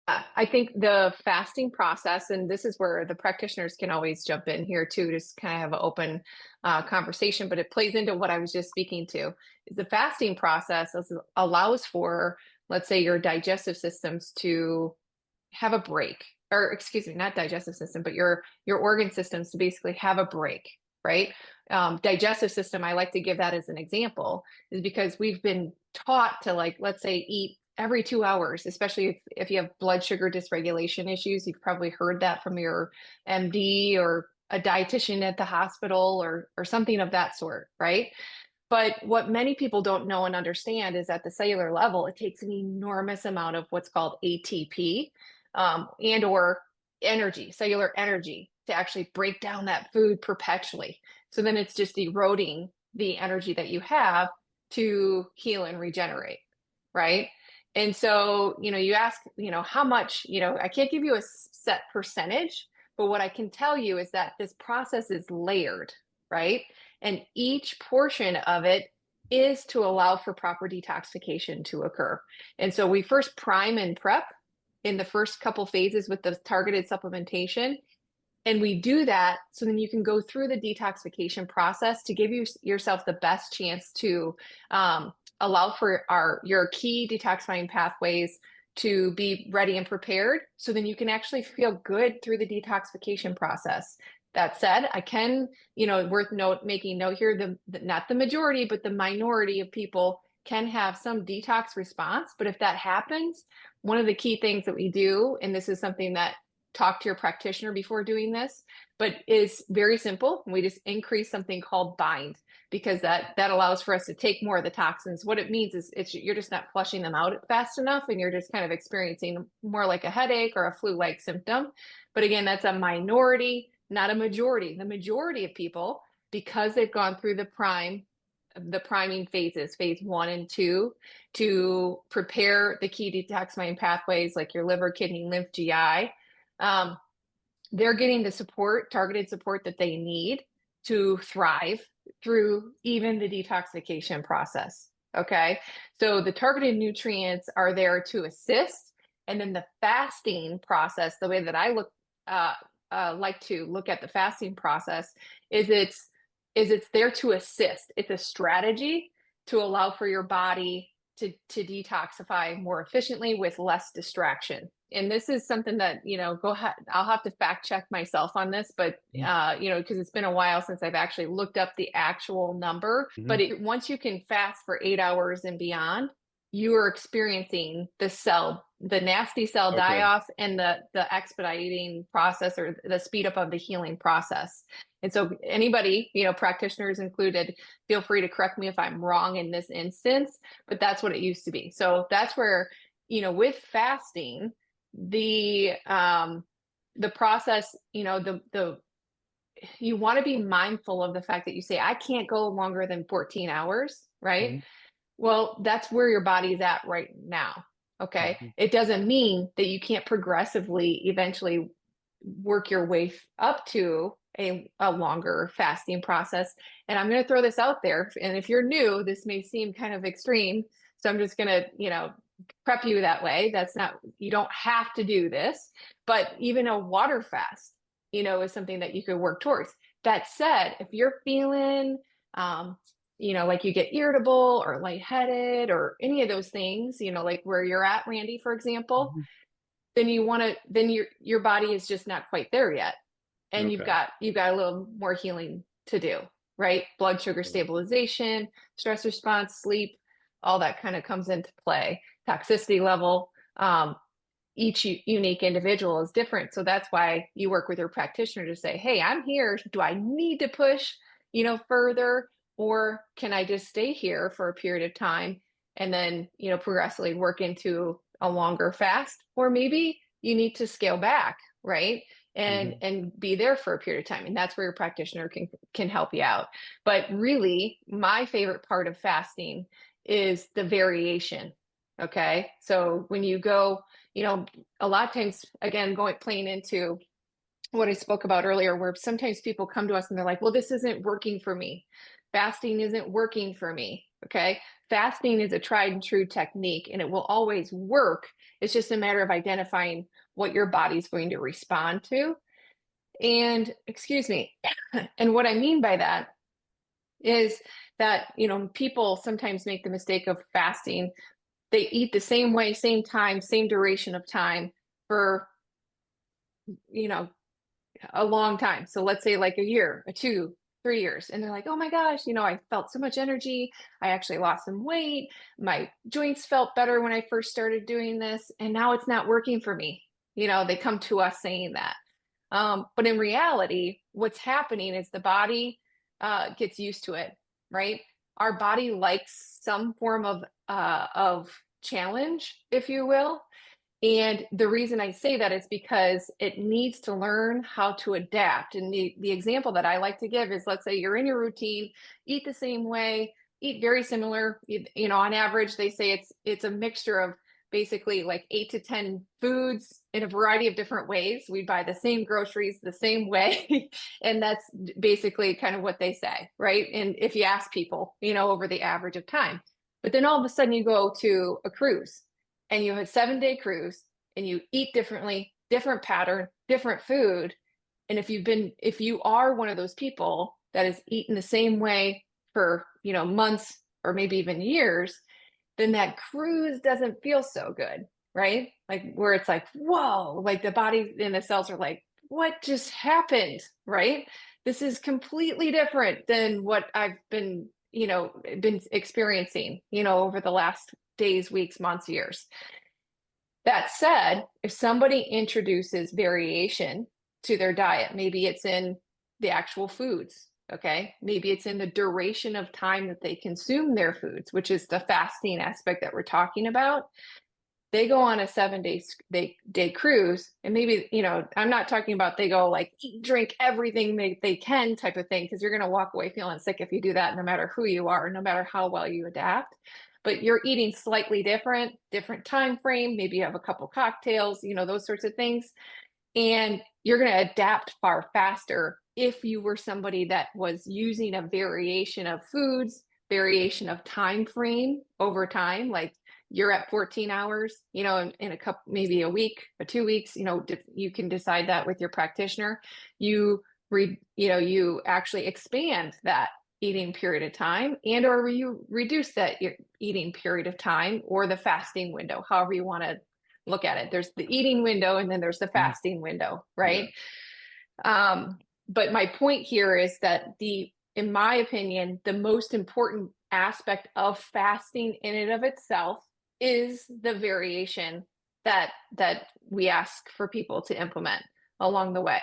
I think the fasting process, and this is where the practitioners can always jump in here too, just kind of have an open conversation, but it plays into what I was just speaking to, is the fasting process allows for, let's say, your digestive systems to have a break, or excuse me, not digestive system, but your organ systems to basically have a break, right? Digestive system, I like to give that as an example, is because we've been taught to, like, let's say, eat every 2 hours, especially if you have blood sugar dysregulation issues. You've probably heard that from your MD or a dietitian at the hospital or something of that sort, right? But what many people don't know and understand is at the cellular level, it takes an enormous amount of what's called ATP, and or energy, cellular energy, to actually break down that food perpetually. So then it's just eroding the energy that you have to heal and regenerate, right? And so, you ask, how much, I can't give you a set percentage, but what I can tell you is that this process is layered, right? And each portion of it is to allow for proper detoxification to occur. And so we first prime and prep in the first couple phases with the targeted supplementation. And we do that so then you can go through the detoxification process to give yourself the best chance to allow for your key detoxifying pathways to be ready and prepared, so then you can actually feel good through the detoxification process. That said, I can, worth making note here, not the majority, but the minority of people can have some detox response. But if that happens, one of the key things that we do, and this is something that talk to your practitioner before doing this, but is very simple. We just increase something called bind, because that allows for us to take more of the toxins. What it means is you're just not flushing them out fast enough, and you're just kind of experiencing more like a headache or a flu-like symptom. But again, that's a minority, not a majority. The majority of people, because they've gone through the priming phases, phase 1 and 2, to prepare the key detoxifying pathways like your liver, kidney, lymph, GI, they're getting the targeted support that they need to thrive through even the detoxification process. Okay. So the targeted nutrients are there to assist. And then the fasting process, the way that I like to look at the fasting process, is it's there to assist. It's a strategy to allow for your body to detoxify more efficiently with less distraction. And this is something that, go ahead, I'll have to fact check myself on this, but, because it's been a while since I've actually looked up the actual number. Hmm. But once you can fast for 8 hours and beyond, you are experiencing the nasty cell Okay. die-off and the expediting process, or the speed up of the healing process. And so anybody, practitioners included, feel free to correct me if I'm wrong in this instance, but that's what it used to be. So that's where, with fasting, the process, you want to be mindful of the fact that you say, I can't go longer than 14 hours, right? Hmm. Well, that's where your body is at right now. Okay. Hmm. It doesn't mean that you can't progressively eventually work your way up to a longer fasting process. And I'm going to throw this out there. And if you're new, this may seem kind of extreme. So I'm just going to, prep you that way. You don't have to do this, but even a water fast, is something that you could work towards. That said, if you're feeling, like you get irritable or lightheaded or any of those things, like where you're at, Randy, for example, Hmm. then your body is just not quite there yet. And you've Okay. got a little more healing to do, right? Blood sugar stabilization, stress response, sleep, all that kind of comes into play. Toxicity level. Each unique individual is different. So that's why you work with your practitioner to say, hey, I'm here. Do I need to push, further, or can I just stay here for a period of time and then, progressively work into a longer fast? Or maybe you need to scale back, right? And Hmm. and be there for a period of time. And that's where your practitioner can help you out. But really, my favorite part of fasting is the variation. Okay. So when you go, a lot of times, again, playing into what I spoke about earlier, where sometimes people come to us and they're like, well, this isn't working for me. Fasting isn't working for me. Okay. Fasting is a tried and true technique and it will always work. It's just a matter of identifying what your body's going to respond to. And excuse me. And what I mean by that is that, people sometimes make the mistake of fasting. They eat the same way, same time, same duration of time for, you know, a long time. So let's say like a year, a 2, 3 years. And they're like, oh my gosh, I felt so much energy. I actually lost some weight. My joints felt better when I first started doing this. And now it's not working for me. They come to us saying that. But in reality, what's happening is the body gets used to it, right? Our body likes some form of challenge, if you will. And the reason I say that is because it needs to learn how to adapt. And the example that I like to give is, let's say you're in your routine, eat the same way, eat very similar. On average, they say it's a mixture of basically like 8 to 10 foods in a variety of different ways. We buy the same groceries the same way. And that's basically kind of what they say, right? And if you ask people, over the average of time. But then all of a sudden you go to a cruise and you have a 7-day cruise and you eat differently, different pattern, different food. And if you are one of those people that is eaten the same way for, months or maybe even years, then that cruise doesn't feel so good, right? Like where it's like, whoa, like the body and the cells are like, what just happened, right? This is completely different than what I've been experiencing, over the last days, weeks, months, years. That said, if somebody introduces variation to their diet, maybe it's in the actual foods, okay? Maybe it's in the duration of time that they consume their foods, which is the fasting aspect that we're talking about. They go on a 7-day cruise, and maybe, I'm not talking about they go like eat, drink everything they can type of thing, because you're going to walk away feeling sick if you do that, no matter who you are, no matter how well you adapt. But you're eating slightly different time frame. Maybe you have a couple cocktails, those sorts of things. And you're going to adapt far faster if you were somebody that was using a variation of foods, variation of time frame over time, like you're at 14 hours, in a couple, maybe a week or 2 weeks, you can decide that with your practitioner. You actually expand that eating period of time, and or you reduce that eating period of time or the fasting window, however you want to look at it. There's the eating window and then there's the fasting window, right? Yeah. But my point here is that in my opinion, the most important aspect of fasting in and of itself is the variation that we ask for people to implement along the way.